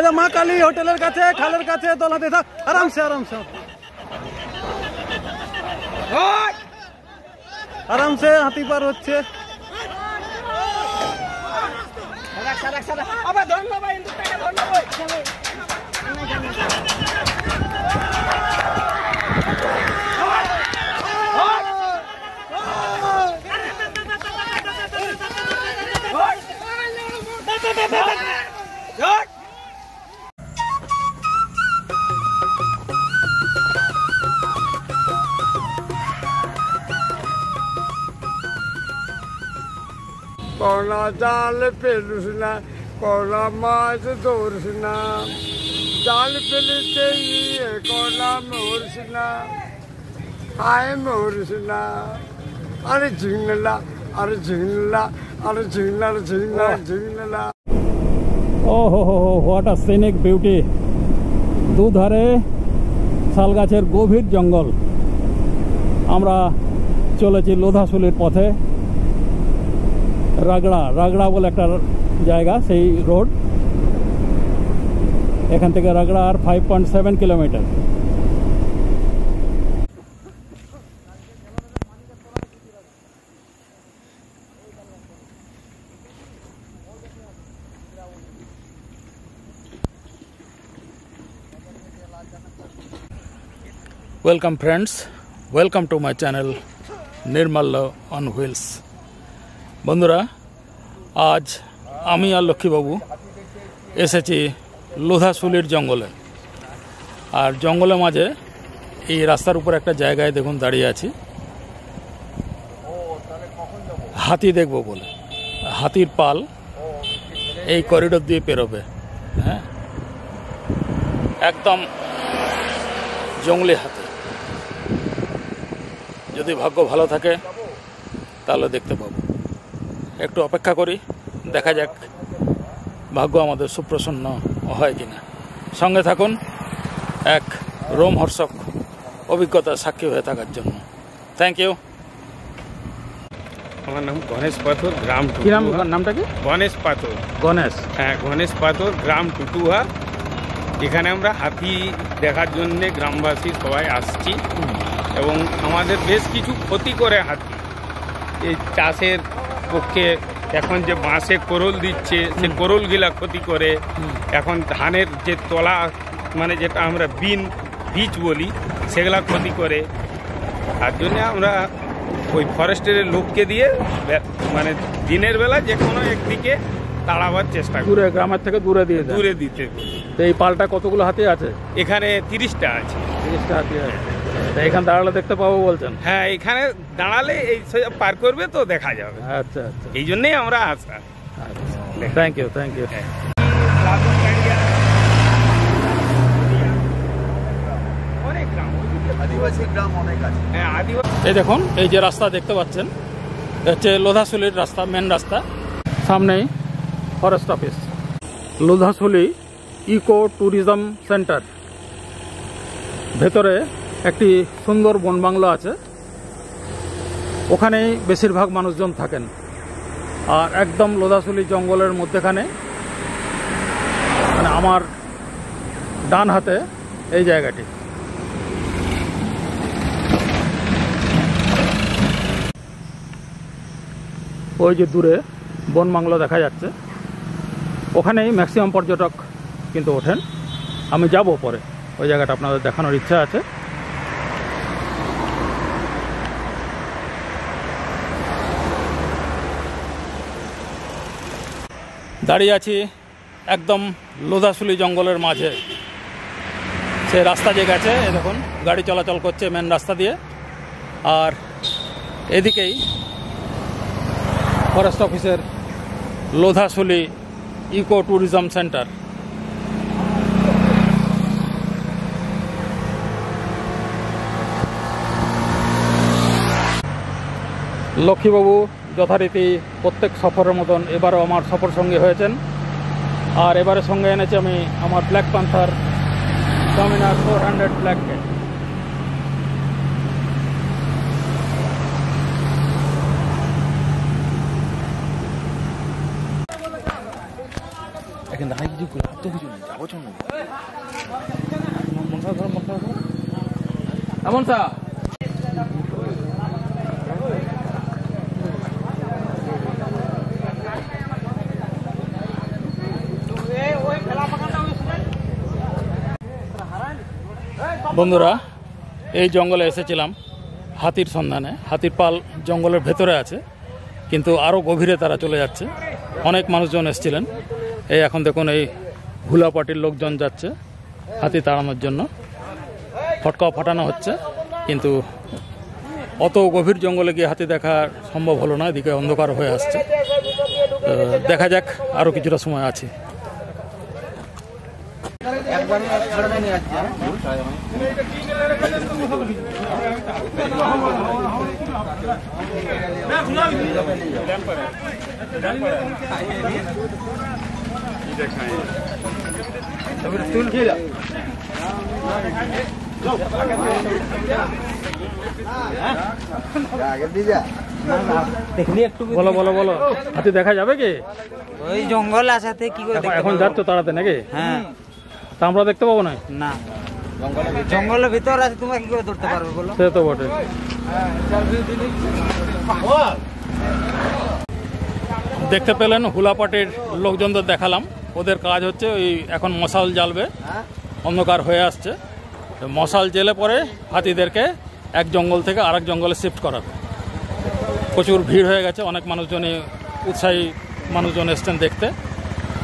সোজা মা কালী হোটেলের কাছে, খালের কাছে, দোলাতে থাক, আরামসে আরামসে আরামসে হাতি পার হচ্ছে। कोना जाल पेलुस ना कोना माछ धोरस ना जाल पेलते ही कोना मोरस ना आए मोरस ना अरे झिंगला अरे झिंगला अरे झिंगला झिंगला झिंगला। ओहो हो व्हाट अ सीनिक बिউটি। দুধারে শাল গাছের গভীর জঙ্গল। আমরা চলেছি লোধাশুলির পথে। রাগড়া রাগড়া বলে একটা জায়গা, সেই রোড। এখান থেকে রাগড়া আর 5.7 kilometre. Welcome friends, welcome to my channel Nirmalya on wheels. বন্ধুরা, আজ আমি আর লক্ষ্মীবাবু এসেছি লোধাশুলির জঙ্গলে। আর জঙ্গলের মাঝে এই রাস্তার উপর একটা জায়গায় দেখুন দাঁড়িয়ে আছি, হাতি দেখব বলে। হাতির পাল এই করিডোর দিয়ে পেরোবে। হ্যাঁ, একদম জঙ্গলি হাতি। যদি ভাগ্য ভালো থাকে তাহলে দেখতে পাবো। একটু অপেক্ষা করি, দেখা যাক ভাগ্য আমাদের সুপ্রসন্ন হয় কিনা। সঙ্গে থাকুন এক রোমহর্ষক অভিজ্ঞতার সাক্ষী হয়ে থাকার জন্য। Thank you. আমার নাম গণেশ পাথর, গ্রাম কি নাম? নামটা কি? গণেশ পাথর। গণেশ? হ্যাঁ, গণেশ পাথর, গ্রাম টুটুহা। এখানে আমরা হাতি দেখার জন্যে গ্রামবাসী সবাই আসছি এবং আমাদের বেশ কিছু ক্ষতি করে হাতি। এই চাষের পক্ষে এখন যে বাঁশে কোরল দিচ্ছে, সে কোরলগুলা ক্ষতি করে। এখন ধানের যে তলা, মানে যেটা আমরা বীজ বলি, সেগুলা ক্ষতি করে। তার জন্যে আমরা ওই ফরেস্টের লোককে দিয়ে মানে দিনের বেলা যে কোনো একদিকে তাড়াবার চেষ্টা করি। দূরে, গ্রামের থেকে দূরে দিয়ে দূরে দিতে। তো এই পালটা কতগুলো হাতি আছে? এখানে 30টা আছে। 30টা হাতি আছে। এখানে দাঁড়ালে দেখতে পাবো বলছেন? হ্যাঁ, এখানে দাঁড়ালে এই পার করবে তো দেখা যাবে। আচ্ছা আচ্ছা, এই জন্যই আমরা আসা। Thank you, thank you. এই দেখুন, এই যে রাস্তা দেখতে পাচ্ছেন, হচ্ছে লোধাশুলির রাস্তা, মেন রাস্তা। সামনেই forest office, Lodhashuli eco tourism centre. ভেতরে একটি সুন্দর বনবাংলো আছে, ওখানেই বেশিরভাগ মানুষজন থাকেন। আর একদম লোধাশুলি জঙ্গলের মধ্যেখানে, মানে আমার ডান হাতে এই জায়গাটি। ওই যে দূরে বনবাংলো দেখা যাচ্ছে, ওখানেই ম্যাক্সিমাম পর্যটক কিন্তু ওঠেন। আমি যাব পরে, ওই জায়গাটা আপনাদের দেখানোর ইচ্ছা আছে। দাঁড়িয়ে আছি একদম লোধাশুলি জঙ্গলের মাঝে। সে রাস্তা যে গেছে, এ দেখুন গাড়ি চলাচল করছে মেন রাস্তা দিয়ে। আর এদিকেই ফরেস্ট অফিসের লোধাশুলি ইকো ট্যুরিজম সেন্টার। লক্ষ্মীবাবু যথারীতি প্রত্যেক সফরের মতন এবারও আমার সফর সঙ্গী হয়েছেন। আর এবারে সঙ্গে এনেছি আমি আমার ব্ল্যাক প্যান্থার ডমিনার 400 ব্ল্যাককে। এখানে 나이 그 또 그죠 아버지 아몬사 বন্ধুরা এই জঙ্গলে এসেছিলাম হাতির সন্ধানে। হাতির পাল জঙ্গলের ভেতরে আছে, কিন্তু আরও গভীরে তারা চলে যাচ্ছে। অনেক মানুষজন এসেছিলেন। এই এখন দেখুন এই হুলা পার্টির লোকজন যাচ্ছে হাতি তাড়ানোর জন্য। ফটকাও ফাটানো হচ্ছে, কিন্তু অত গভীর জঙ্গলে গিয়ে হাতি দেখা সম্ভব হলো না। এদিকে অন্ধকার হয়ে আসছে। দেখা যাক, আরও কিছুটা সময় আছে। বলো বলো বলো, হাতি দেখা যাবে কি? ওই জঙ্গল আসাতে কি করে এখন যাচ্ছ তাড়াতে নাকি? হ্যাঁ, তা আমরা দেখতে পাবো না? না জঙ্গলের ভিতর আছে, তোমরা কি করে ধরতে পারবে বলো? সে তো বটে। দেখতে পেলেন হুলাপাটির লোকজনদের দেখালাম। ওদের কাজ হচ্ছে ওই এখন মশাল জ্বালবে, অন্ধকার হয়ে আসছে। মশাল জেলে পরে হাতিদেরকে এক জঙ্গল থেকে আরেক জঙ্গলে শিফট করাবে। প্রচুর ভিড় হয়ে গেছে, অনেক মানুষজনই উৎসাহী মানুষজন এসছেন দেখতে।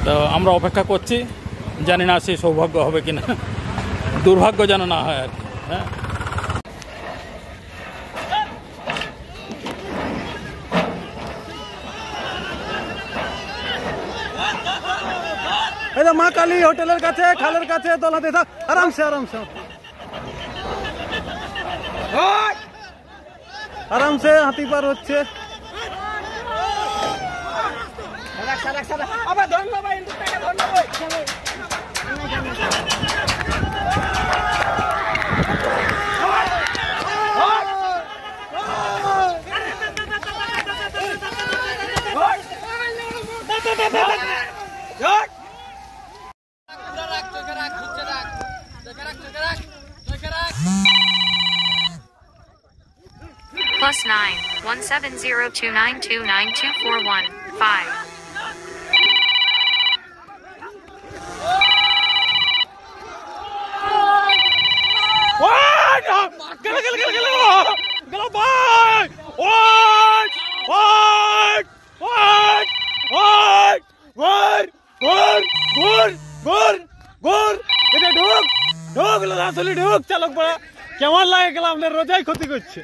তো আমরা অপেক্ষা করছি, জানি না সেই সৌভাগ্য হবে কিনা, দুর্ভাগ্য যেন না হয় আর কি। হ্যাঁ, এই মা কালী হোটেলের কাছে, খালের কাছে দলাতে থাক, আরামসে আরামসে আরামসে হাতি পার হচ্ছে। +9 17029292415. চালক পড়া কেমন লাগে গেল, আপনার রোজাই ক্ষতি করছে।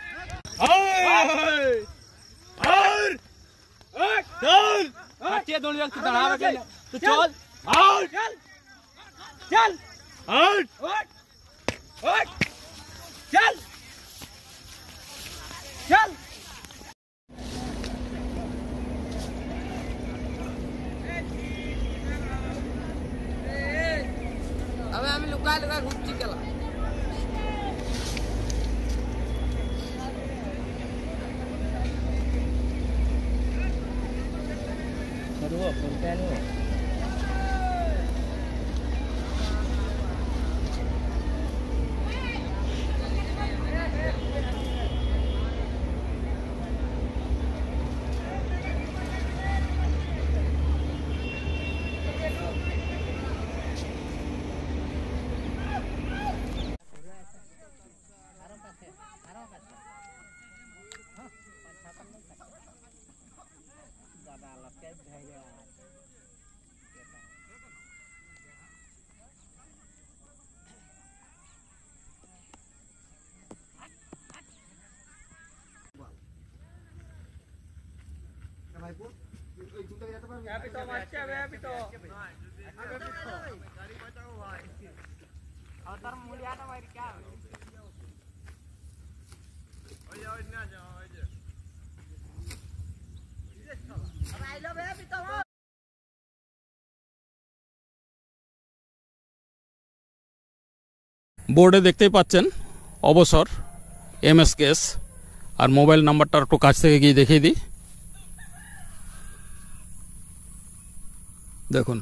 আমি লুকায় লুকায় ঘুরছি গেলাম। বোর্ডে দেখতেই পাচ্ছেন অবসর MSKS, আর মোবাইল নাম্বারটা একটু কাছ থেকে গিয়ে দেখিয়ে দিই। দেখুন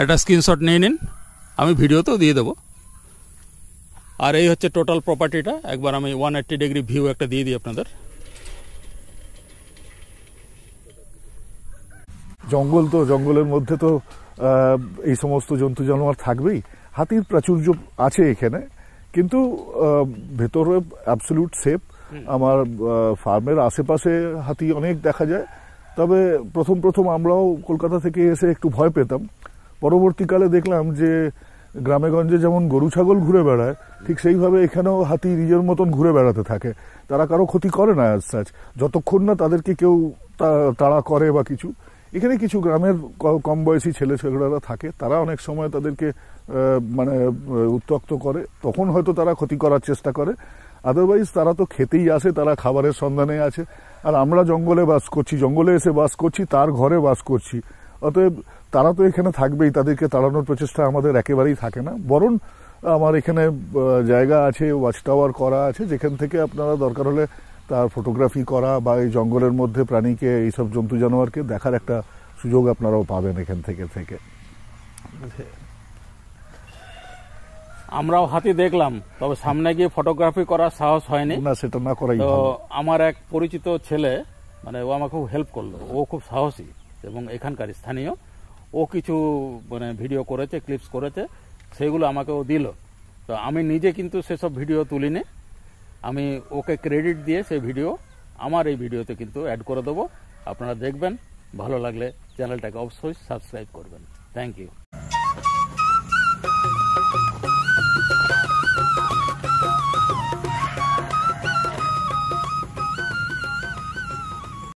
একটা স্ক্রিনশট নিয়ে নিন, আমি ভিডিওতেও দিয়ে দেবো। আর এই হচ্ছে টোটাল প্রপার্টিটা, একবার আমি 180 ডিগ্রি ভিউ একটা দিয়ে দিই আপনাদের। জঙ্গল তো, জঙ্গলের মধ্যে তো এই সমস্ত জন্তু জানোয়ার থাকবেই। হাতির প্রাচুর্য আছে এখানে, কিন্তু ভেতরে অ্যাবসলিউট সেফ। আমার ফার্মের আশেপাশে হাতি অনেক দেখা যায়, তবে প্রথম আমরাও কলকাতা থেকে এসে একটু ভয় পেতাম। পরবর্তীকালে দেখলাম যে গ্রামেগঞ্জে যেমন গরু ছাগল ঘুরে বেড়ায়, ঠিক সেইভাবে এখানেও হাতি নিজের মতন ঘুরে বেড়াতে থাকে। তারা কারো ক্ষতি করে না অ্যাজ সাচ, যতক্ষণ না তাদেরকে কেউ তাড়া করে বা কিছু। এখানে কিছু গ্রামের কম বয়সী ছেলেরা থাকে, তারা অনেক সময় তাদেরকে মানে উত্ত্যক্ত করে, তখন হয়তো তারা ক্ষতি করার চেষ্টা করে। আদারওয়াইজ তারা তো খেতেই আসে, তারা খাবারের সন্ধানে আছে। আর আমরা জঙ্গলে বাস করছি, জঙ্গলে এসে বাস করছি, তার ঘরে বাস করছি, অতএব তারা তো এখানে থাকবেই। তাদেরকে তাড়ানোর প্রচেষ্টা আমাদের একেবারেই থাকে না। বরং আমার এখানে জায়গা আছে, ওয়াচ টাওয়ার করা আছে, যেখান থেকে আপনারা দরকার হলে তার ফটোগ্রাফি করা বা এই জঙ্গলের মধ্যে প্রাণীকে, এইসব জন্তু জানোয়ারকে দেখার একটা সুযোগ আপনারাও পাবেন এখান থেকে। আমরাও হাতি দেখলাম, তবে সামনে গিয়ে ফটোগ্রাফি করার সাহস হয়নি। না, সেটা না করাই তো ভালো। আমার এক পরিচিত ছেলে, মানে ও আমাকে খুব হেল্প করলো, ও খুব সাহসী এবং এখানকার স্থানীয়। ও কিছু মানে ভিডিও করেছে, ক্লিপস করেছে, সেগুলো আমাকে ও দিল। তো আমি নিজে কিন্তু সেসব ভিডিও তুলিনি, আমি ওকে ক্রেডিট দিয়ে সেই ভিডিও আমার এই ভিডিওতে কিন্তু অ্যাড করে দেবো। আপনারা দেখবেন, ভালো লাগলে চ্যানেলটাকে অবশ্যই সাবস্ক্রাইব করবেন। Thank you.